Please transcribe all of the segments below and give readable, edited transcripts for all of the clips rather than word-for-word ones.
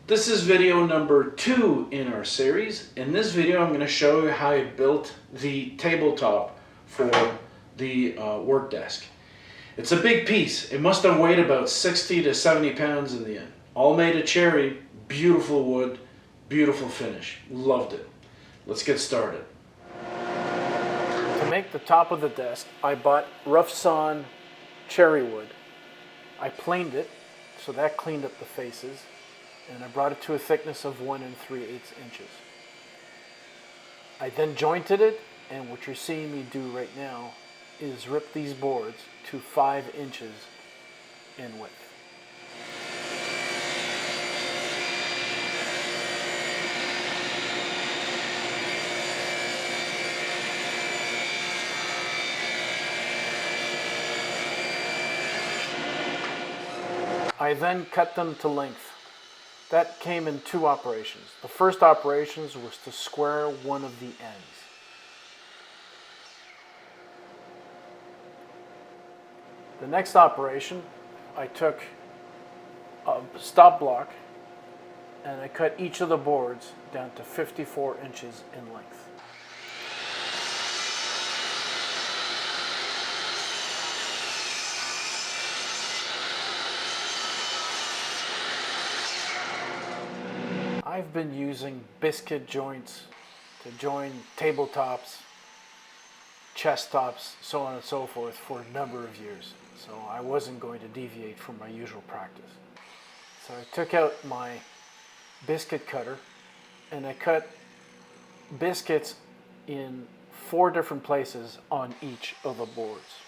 This is video number 2 in our series. In this video I'm going to show you how I built the tabletop for the work desk. It's a big piece. It must have weighed about 60 to 70 pounds in the end. All made of cherry, beautiful wood, beautiful finish. Loved it. Let's get started. To make the top of the desk, I bought rough sawn cherry wood. I planed it, so that cleaned up the faces, and I brought it to a thickness of 1 3/8 inches. I then jointed it, and what you're seeing me do right now is rip these boards to 5 inches in width. I then cut them to length. That came in 2 operations. The first operations was to square one of the ends. The next operation, I took a stop block and I cut each of the boards down to 54 inches in length. I've been using biscuit joints to join tabletops, chest tops, so on and so forth for a number of years. So I wasn't going to deviate from my usual practice. So I took out my biscuit cutter and I cut biscuits in 4 different places on each of the boards.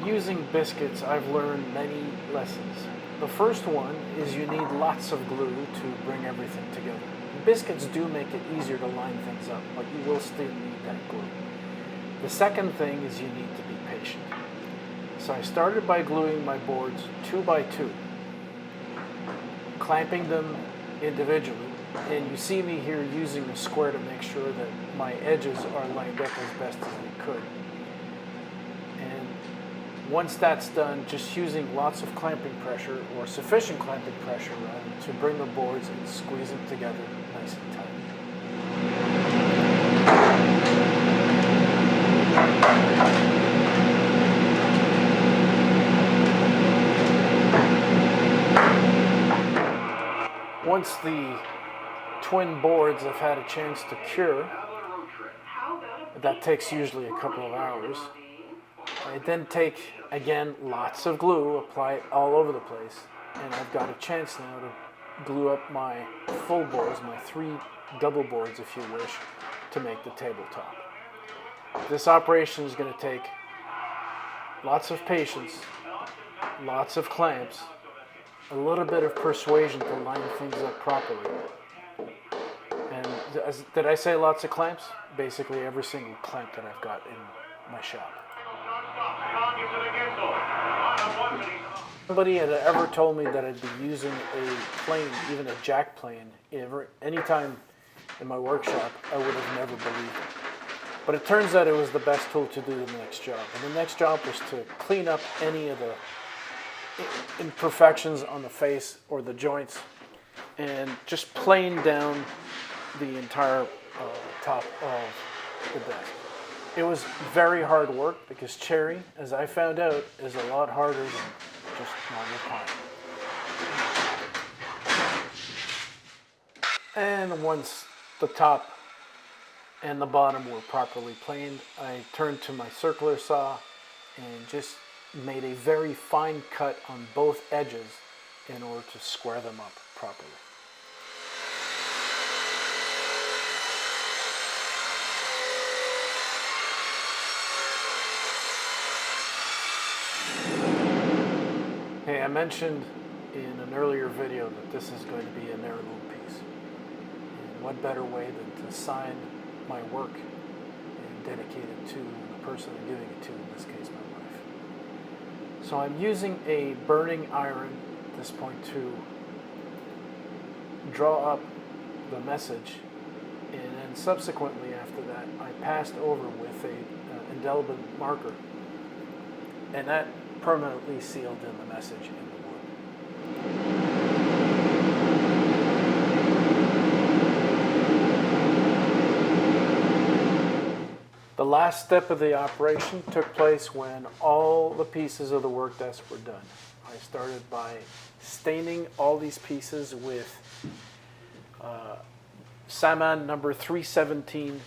Using biscuits, I've learned many lessons. The first one is you need lots of glue to bring everything together. Biscuits do make it easier to line things up, but you will still need that glue. The second thing is you need to be patient. So I started by gluing my boards 2 by 2, clamping them individually, and you see me here using a square to make sure that my edges are lined up as best as they could. Once that's done, just using lots of clamping pressure, or sufficient clamping pressure rather, to bring the boards and squeeze them together nice and tight. Once the twin boards have had a chance to cure, that takes usually a couple of hours. I then take, again, lots of glue, apply it all over the place, and I've got a chance now to glue up my full boards, my 3 double boards if you wish, to make the tabletop. This operation is going to take lots of patience, lots of clamps, a little bit of persuasion to line things up properly. And did I say lots of clamps? Basically every single clamp that I've got in my shop. Nobody had ever told me that I'd be using a plane, even a jack plane, anytime in my workshop. I would have never believed it. But it turns out it was the best tool to do the next job. And the next job was to clean up any of the imperfections on the face or the joints and just plane down the entire top of the desk. It was very hard work because cherry, as I found out, is a lot harder than just normal pine. And once the top and the bottom were properly planed, I turned to my circular saw and just made a very fine cut on both edges in order to square them up properly. Hey, I mentioned in an earlier video that this is going to be an heirloom piece. And what better way than to sign my work and dedicate it to the person I'm giving it to, in this case my wife. So I'm using a burning iron at this point to draw up the message, and then subsequently after that I passed over with a indelible marker, and that permanently sealed in the message in the wood. The last step of the operation took place when all the pieces of the work desk were done. I started by staining all these pieces with Salmon number 317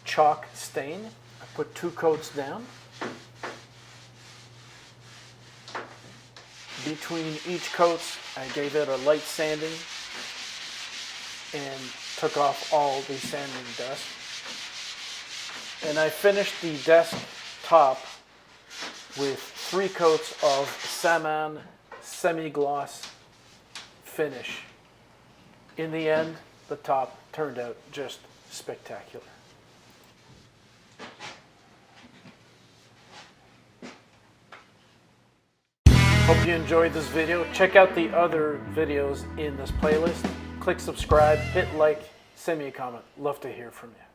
chalk stain. I put 2 coats down. Between each coats, I gave it a light sanding and took off all the sanding dust. And I finished the desk top with 3 coats of Salmon semi-gloss finish. In the end, the top turned out just spectacular. Hope you enjoyed this video. Check out the other videos in this playlist. Click subscribe, hit like, send me a comment. Love to hear from you.